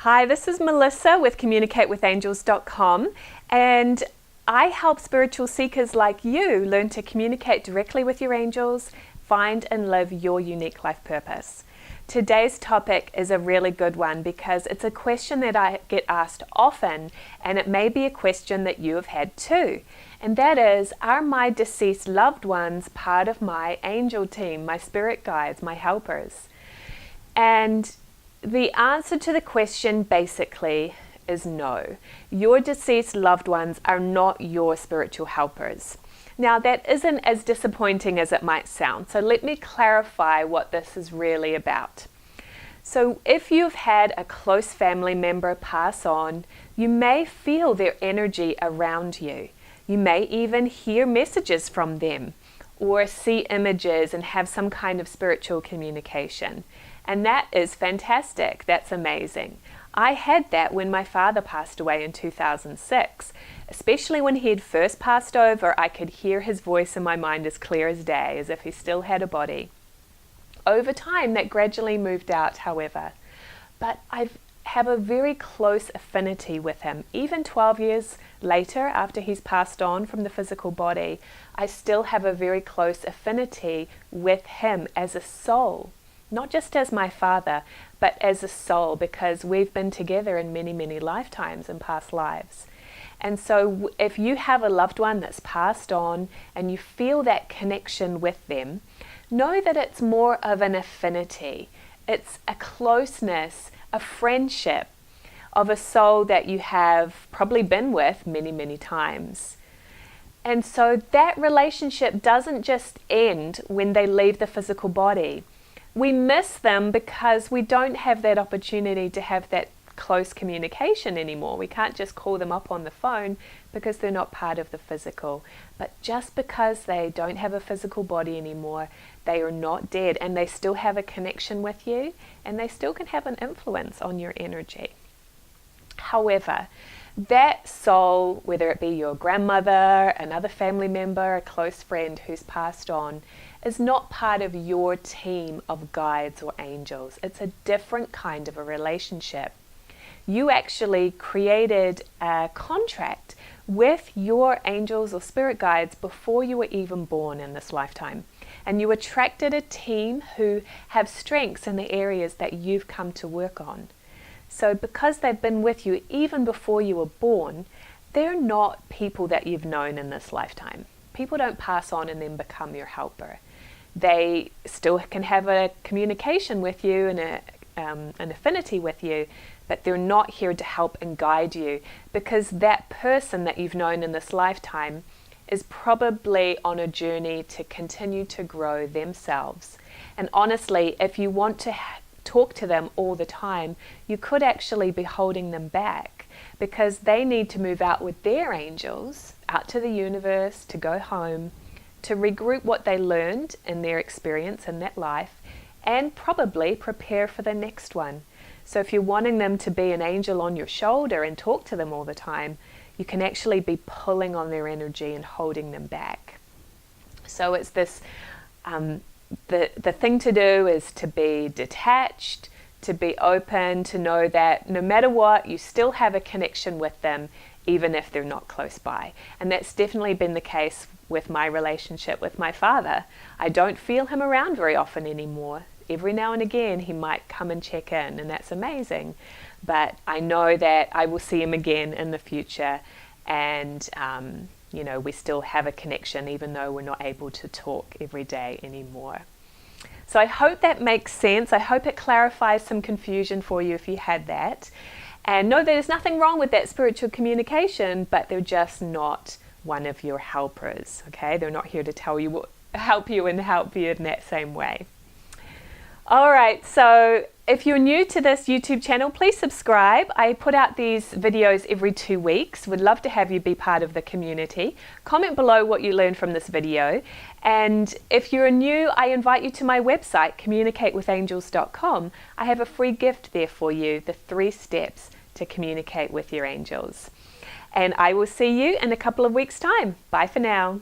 Hi, this is Melissa with CommunicateWithAngels.com, and I help spiritual seekers like you learn to communicate directly with your angels, find and live your unique life purpose. Today's topic is a really good one because it's a question that I get asked often, and it may be a question that you have had too. And that is, are my deceased loved ones part of my angel team, my spirit guides, my helpers? And the answer to the question basically is no. Your deceased loved ones are not your spiritual helpers. Now, that isn't as disappointing as it might sound, so let me clarify what this is really about. So if you've had a close family member pass on, you may feel their energy around you. You may even hear messages from them or see images and have some kind of spiritual communication. And that is fantastic. That's amazing. I had that when my father passed away in 2006. Especially when he had first passed over, I could hear his voice in my mind as clear as day, as if he still had a body. Over time, that gradually moved out, however. But I have a very close affinity with him. Even 12 years later, after he's passed on from the physical body, I still have a very close affinity with him as a soul. Not just as my father, but as a soul, because we've been together in many, many lifetimes and past lives. And so if you have a loved one that's passed on and you feel that connection with them, know that it's more of an affinity. It's a closeness, a friendship of a soul that you have probably been with many, many times. And so that relationship doesn't just end when they leave the physical body. We miss them because we don't have that opportunity to have that close communication anymore. We can't just call them up on the phone because they're not part of the physical. But just because they don't have a physical body anymore, they are not dead, and they still have a connection with you, and they still can have an influence on your energy. However, that soul, whether it be your grandmother, another family member, a close friend who's passed on, is not part of your team of guides or angels. It's a different kind of a relationship. You actually created a contract with your angels or spirit guides before you were even born in this lifetime. And you attracted a team who have strengths in the areas that you've come to work on. So because they've been with you even before you were born, they're not people that you've known in this lifetime. People don't pass on and then become your helper. They still can have a communication with you and an affinity with you, but they're not here to help and guide you, because that person that you've known in this lifetime is probably on a journey to continue to grow themselves. And honestly, if you want to talk to them all the time, you could actually be holding them back, because they need to move out with their angels, out to the universe, to go home, to regroup what they learned in their experience in that life, and probably prepare for the next one. So if you're wanting them to be an angel on your shoulder and talk to them all the time, you can actually be pulling on their energy and holding them back. So it's this, the thing to do is to be detached, to be open, to know that no matter what, you still have a connection with them, even if they're not close by. And that's definitely been the case with my relationship with my father. I don't feel him around very often anymore. Every now and again he might come and check in, and that's amazing. But I know that I will see him again in the future, and we still have a connection even though we're not able to talk every day anymore. So I hope that makes sense. I hope it clarifies some confusion for you if you had that. And know there's nothing wrong with that spiritual communication, but they're just not one of your helpers, okay? They're not here to tell you what, help you in that same way. All right, so if you're new to this YouTube channel, please subscribe. I put out these videos every 2 weeks. Would love to have you be part of the community. Comment below what you learned from this video. And if you're new, I invite you to my website, CommunicateWithAngels.com. I have a free gift there for you, the 3 steps to communicate with your angels. And I will see you in a couple of weeks' time. Bye for now.